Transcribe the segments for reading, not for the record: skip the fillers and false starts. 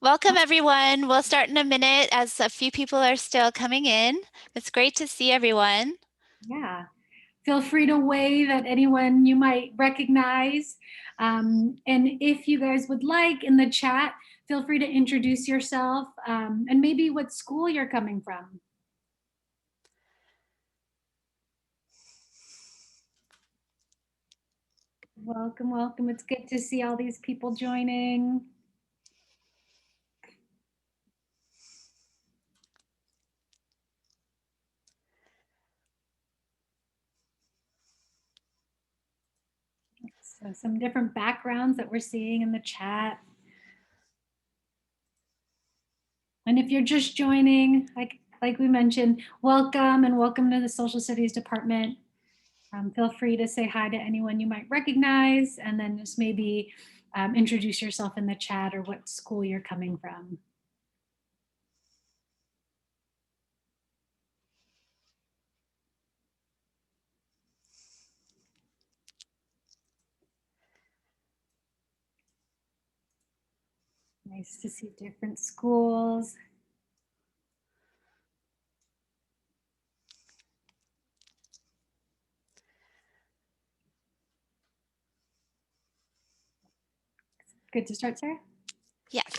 Welcome, everyone. We'll start in a minute as a few people are still coming in. It's great to see everyone. Yeah. Feel free to wave at anyone you might recognize. And if you guys would like in the chat, feel free to introduce yourself and maybe what school you're coming from. Welcome, welcome. It's good to see all these people joining. So some different backgrounds that we're seeing in the chat. And if you're just joining, like we mentioned, welcome and welcome to the Social Studies Department. Feel free to say hi to anyone you might recognize and then just maybe introduce yourself in the chat or what school you're coming from. Nice to see different schools. Good to start, Sarah? Yes.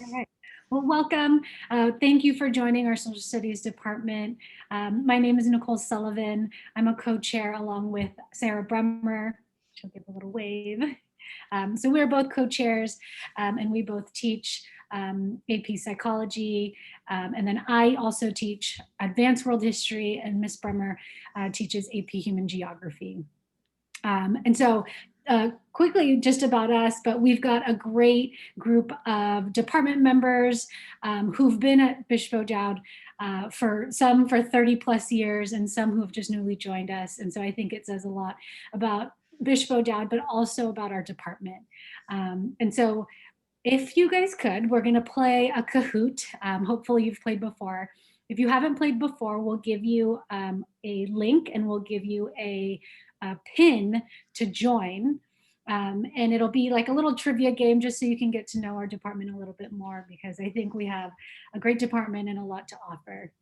All right. Well, welcome. Thank you for joining our Social Studies Department. My name is Nicole Sullivan. I'm a co-chair along with Sarah Brummer. She'll give a little wave. So we're both co-chairs and we both teach AP Psychology. And then I also teach Advanced World History and Miss Brummer teaches AP Human Geography. And so quickly just about us, but we've got a great group of department members who've been at Bishop O'Dowd for some for 30 plus years and some who have just newly joined us. And so I think it says a lot about Bishop O'Dowd, but also about our department. And so if you guys could, we're gonna play a Kahoot. Hopefully you've played before. If you haven't played before, we'll give you a link and we'll give you a pin to join. And it'll be like a little trivia game just so you can get to know our department a little bit more because I think we have a great department and a lot to offer.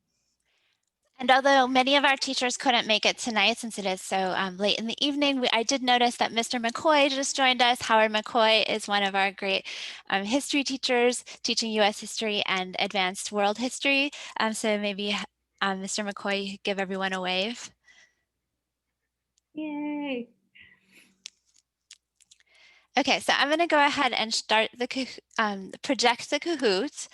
And although many of our teachers couldn't make it tonight since it is so late in the evening, I did notice that Mr. McCoy just joined us. Howard McCoy is one of our great history teachers teaching US history and advanced world history. So maybe Mr. McCoy, give everyone a wave. Yay. Okay, so I'm going to go ahead and start the project the Kahoot,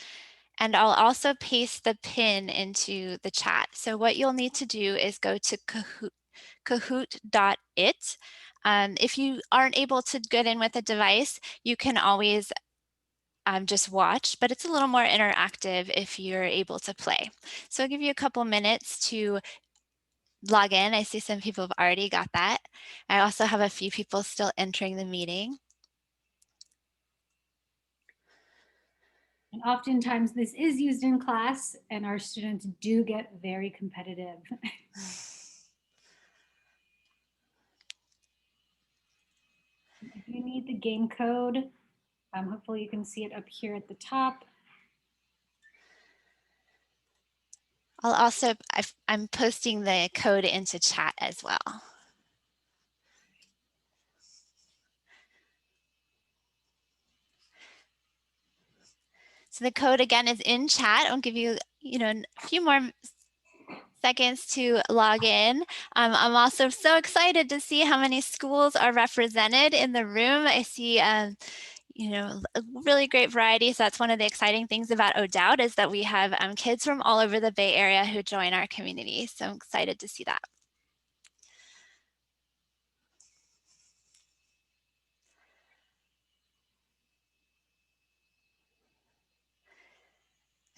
and I'll also paste the pin into the chat. So what you'll need to do is go to kahoot.it. If you aren't able to get in with a device, you can always just watch, but it's a little more interactive if you're able to play. So I'll give you a couple minutes to log in. I see some people have already got that. I also have a few people still entering the meeting. And oftentimes this is used in class and our students do get very competitive. If you need the game code, hopefully you can see it up here at the top. I'll also, I'm posting the code into chat as well. So the code again is in chat. I'll give you, a few more seconds to log in. I'm also so excited to see how many schools are represented in the room. I see, a really great variety. So that's one of the exciting things about O'Dowd is that we have kids from all over the Bay Area who join our community. So I'm excited to see that.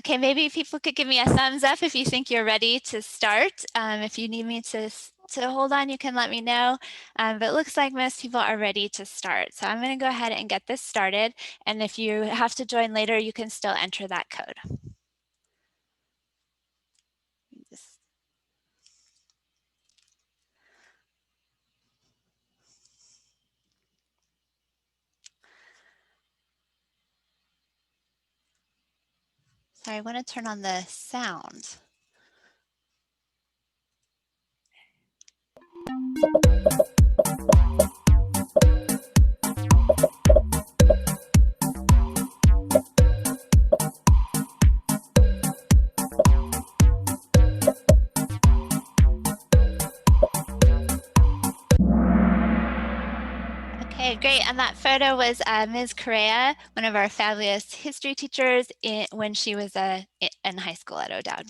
Okay, maybe people could give me a thumbs up if you think you're ready to start. If you need me to hold on, you can let me know. But it looks like most people are ready to start. So I'm going to go ahead and get this started. And if you have to join later, you can still enter that code. Sorry, I want to turn on the sound. Okay, great. And that photo was Ms. Correa, one of our fabulous history teachers when she was in high school at O'Dowd.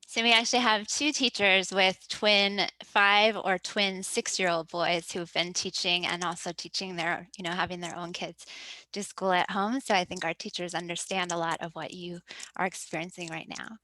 So we actually have two teachers with twin 5 or twin 6-year-old boys who've been teaching and also teaching their, having their own kids do school at home. So I think our teachers understand a lot of what you are experiencing right now.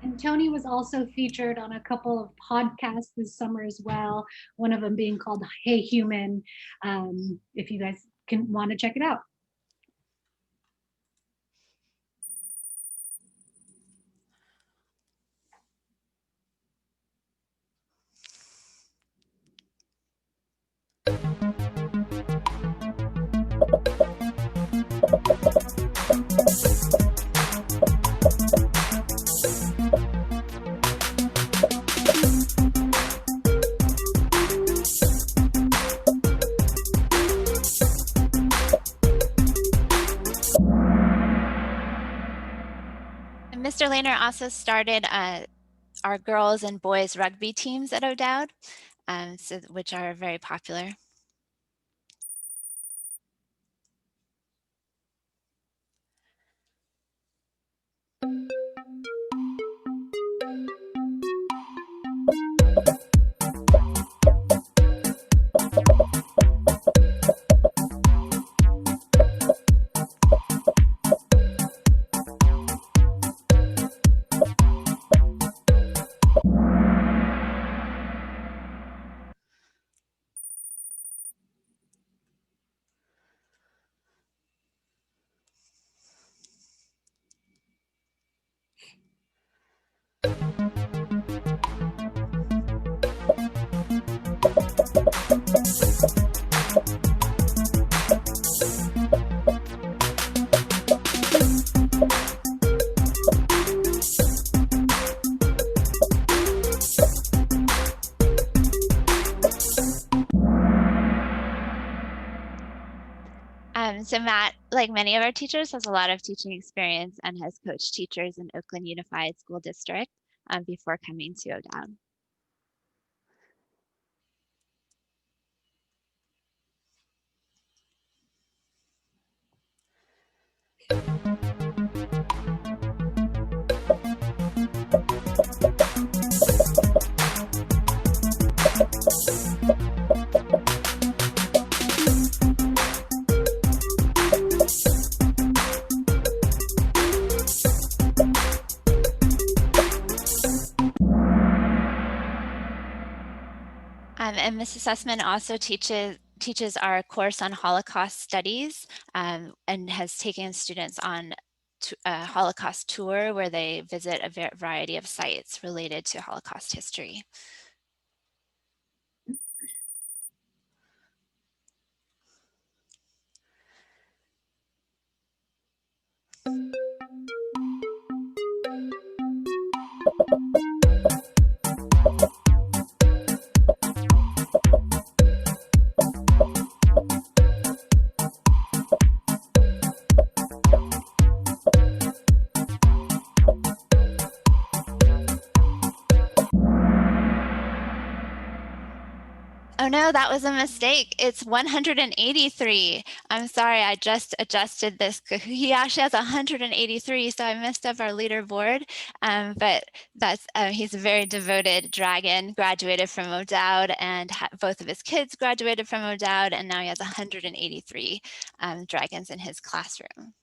And Tony was also featured on a couple of podcasts this summer as well, one of them being called Hey Human, if you guys want to check it out. Mr. Lehner also started our girls and boys rugby teams at O'Dowd, which are very popular. So Matt, like many of our teachers, has a lot of teaching experience and has coached teachers in Oakland Unified School District before coming to O'Dowd. And Mrs. Sussman also teaches our course on Holocaust studies and has taken students on a Holocaust tour where they visit a variety of sites related to Holocaust history. Oh no, that was a mistake. It's 183. I'm sorry, I just adjusted this. He actually has 183, so I messed up our leaderboard. But that's he's a very devoted dragon, graduated from O'Dowd, and both of his kids graduated from O'Dowd, and now he has 183 dragons in his classroom.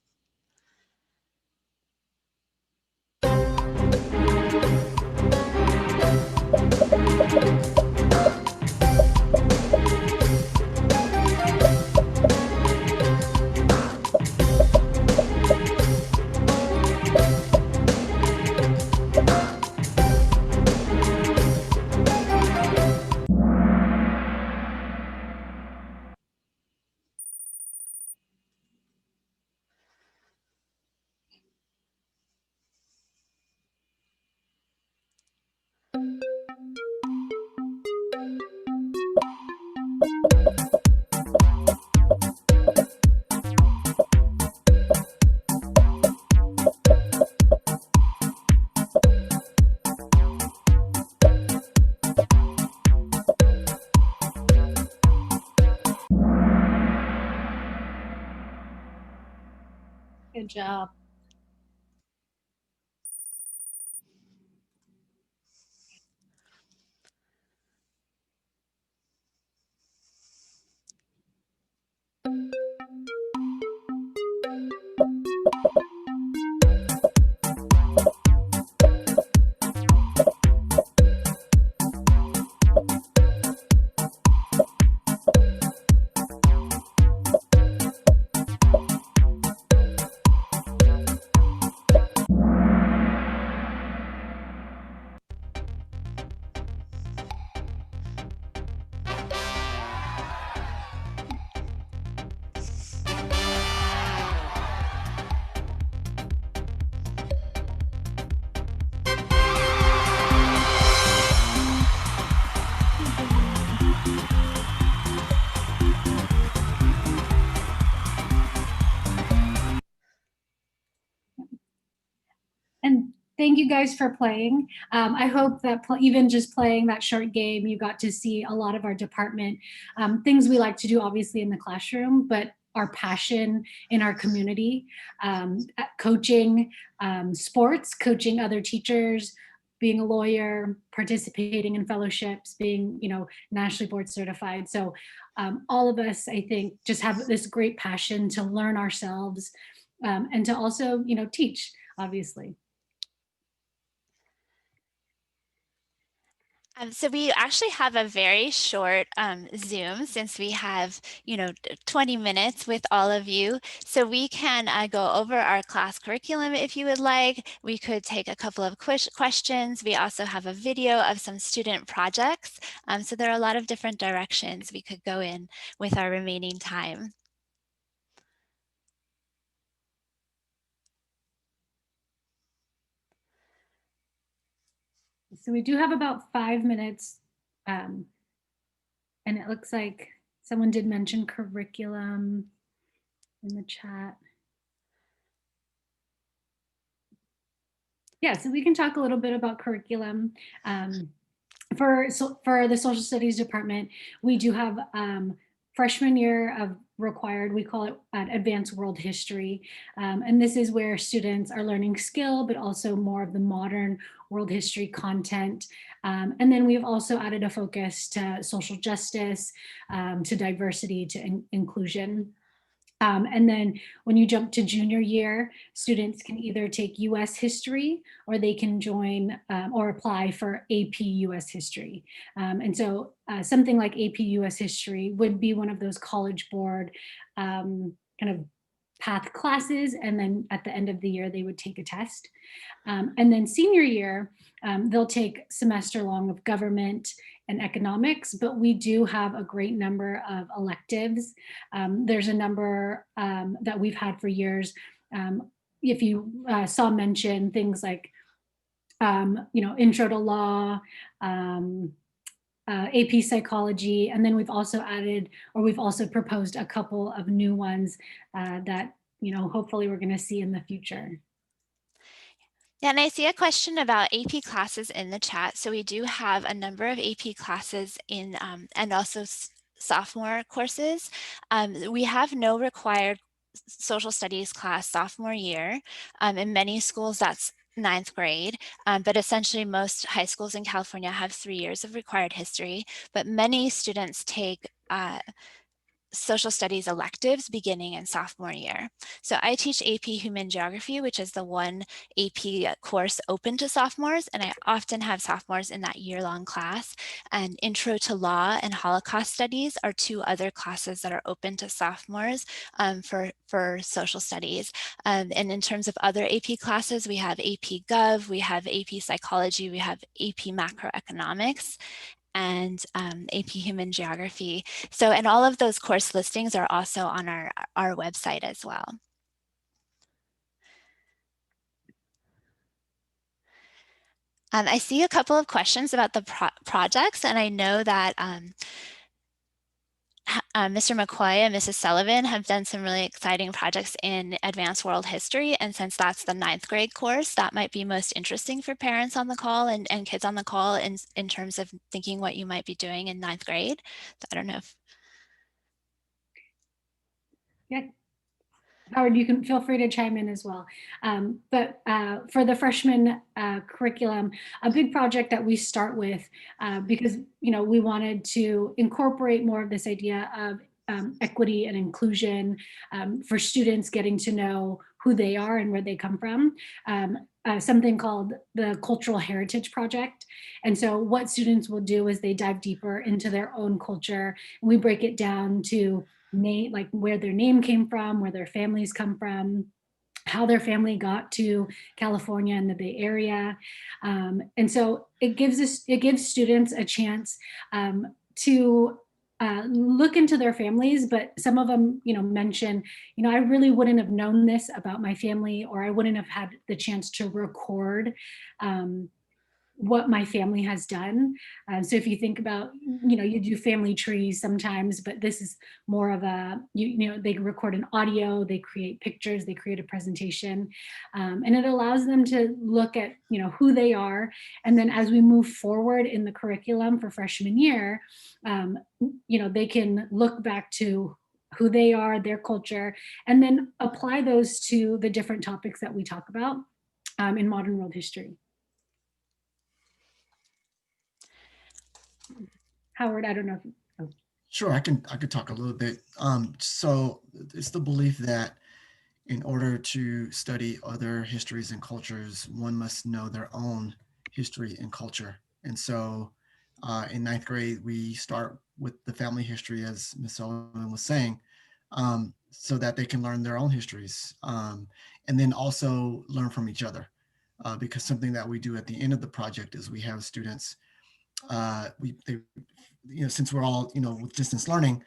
Good job. And thank you guys for playing. I hope that even just playing that short game, you got to see a lot of our department, things we like to do obviously in the classroom, but our passion in our community, coaching sports, coaching other teachers, being a lawyer, participating in fellowships, being, nationally board certified. So all of us, I think, just have this great passion to learn ourselves and to also, teach, obviously. So we actually have a very short Zoom since we have, 20 minutes with all of you. So we can go over our class curriculum if you would like. We could take a couple of questions. We also have a video of some student projects. So there are a lot of different directions we could go in with our remaining time. So we do have about 5 minutes. And it looks like someone did mention curriculum. in the chat. Yeah, so we can talk a little bit about curriculum. For the social studies department, we do have freshman year of required, we call it advanced world history. And this is where students are learning skill, but also more of the modern world history content. And then we've also added a focus to social justice, to diversity, to inclusion. And then when you jump to junior year, students can either take US history or they can join or apply for AP US history. And so something like AP US history would be one of those College Board kind of path classes. And then at the end of the year, they would take a test. And then senior year, they'll take semester long of government and economics, but we do have a great number of electives. There's a number that we've had for years. If you saw mention things like, intro to law, AP psychology, and then we've also added, or we've also proposed a couple of new ones that, hopefully we're going to see in the future. Yeah, and I see a question about AP classes in the chat. So we do have a number of AP classes in, and also sophomore courses. We have no required social studies class sophomore year. In many schools, that's ninth grade, but essentially most high schools in California have 3 years of required history, but many students take social studies electives beginning in sophomore year. So I teach AP Human Geography, which is the one AP course open to sophomores, and I often have sophomores in that year-long class. And Intro to Law and Holocaust Studies are 2 other classes that are open to sophomores for social studies. And in terms of other AP classes, we have AP Gov, we have AP Psychology, we have AP Macroeconomics, and AP Human Geography. So, and all of those course listings are also on our website as well. I see a couple of questions about the projects, and I know that Mr. McCoy and Mrs. Sullivan have done some really exciting projects in advanced world history. And since that's the 9th grade course, that might be most interesting for parents on the call and kids on the call in terms of thinking what you might be doing in 9th grade. So I don't know if. Yeah. Howard, you can feel free to chime in as well. But for the freshman curriculum, a big project that we start with, because we wanted to incorporate more of this idea of equity and inclusion for students getting to know who they are and where they come from. Something called the Cultural Heritage Project. And so what students will do is they dive deeper into their own culture. And we break it down to like where their name came from, where their families come from, how their family got to California and the Bay Area. And so it gives students a chance to look into their families, but some of them, mention, I really wouldn't have known this about my family, or I wouldn't have had the chance to record what my family has done. So if you think about, you do family trees sometimes, but this is more of a, they record an audio, they create pictures, they create a presentation, and it allows them to look at, who they are. And then as we move forward in the curriculum for freshman year, they can look back to who they are, their culture, and then apply those to the different topics that we talk about in modern world history. Howard, I don't know if Sure, I could talk a little bit. So it's the belief that in order to study other histories and cultures, one must know their own history and culture. And so in 9th grade, we start with the family history, as Ms. Sullivan was saying, so that they can learn their own histories, and then also learn from each other. Because something that we do at the end of the project is we have students, since we're all, with distance learning,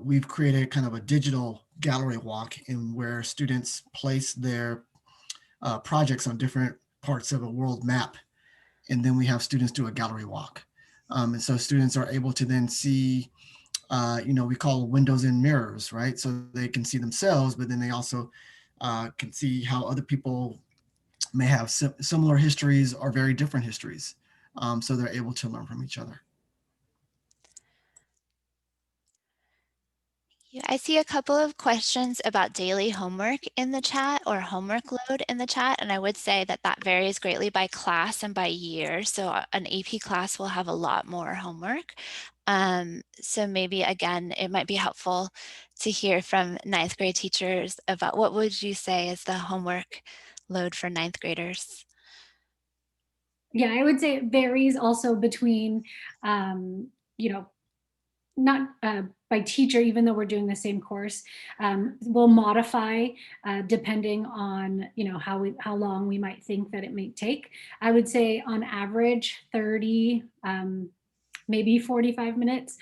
we've created kind of a digital gallery walk in where students place their projects on different parts of a world map. And then we have students do a gallery walk. And so students are able to then see we call windows and mirrors, right? So they can see themselves, but then they also can see how other people may have similar histories or very different histories. So they're able to learn from each other. Yeah, I see a couple of questions about daily homework in the chat or homework load in the chat. And I would say that that varies greatly by class and by year. So an AP class will have a lot more homework. So maybe again, it might be helpful to hear from ninth grade teachers about what would you say is the homework load for ninth graders? Yeah, I would say it varies also between, not by teacher, even though we're doing the same course. We'll modify depending on how long we might think that it may take. I would say on average 30, maybe 45 minutes,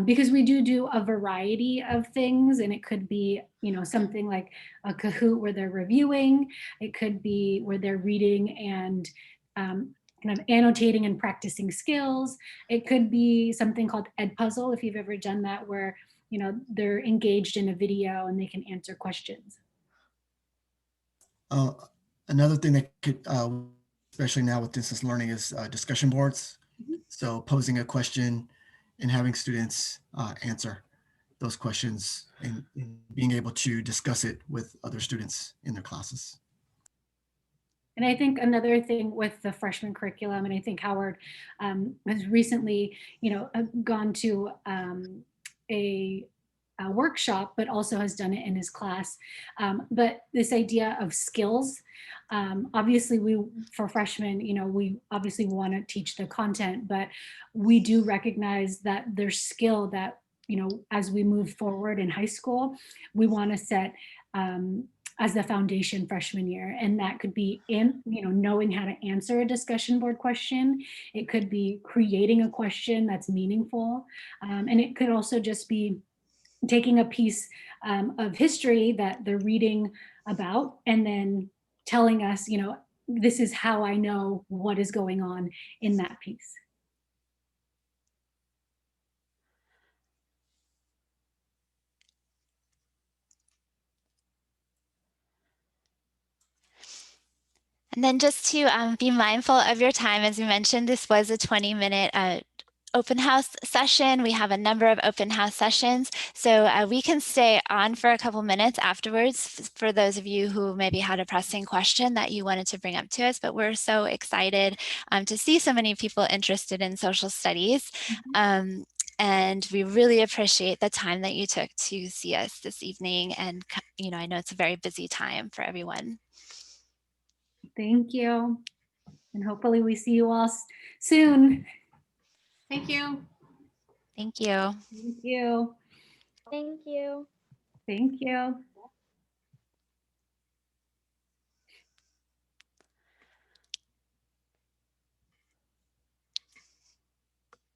because we do a variety of things, and it could be something like a Kahoot where they're reviewing. It could be where they're reading and kind of annotating and practicing skills. It could be something called Edpuzzle, if you've ever done that, where they're engaged in a video and they can answer questions. Another thing that could, especially now with distance learning, is discussion boards. Mhm. So posing a question and having students answer those questions and being able to discuss it with other students in their classes. And I think another thing with the freshman curriculum, and I think Howard has recently, gone to a workshop, but also has done it in his class. But this idea of skills, obviously for freshmen, we obviously want to teach the content, but we do recognize that there's skill that, as we move forward in high school, we want to set as the foundation freshman year. And that could be knowing how to answer a discussion board question. It could be creating a question that's meaningful. And it could also just be taking a piece of history that they're reading about and then telling us, this is how I know what is going on in that piece. And then just to be mindful of your time, as you mentioned, this was a 20-minute open house session. We have a number of open house sessions, so we can stay on for a couple minutes afterwards for those of you who maybe had a pressing question that you wanted to bring up to us. But we're so excited to see so many people interested in social studies. And we really appreciate the time that you took to see us this evening. And I know it's a very busy time for everyone. Thank you. And hopefully we see you all soon. Thank you. Thank you. Thank you. Thank you. Thank you.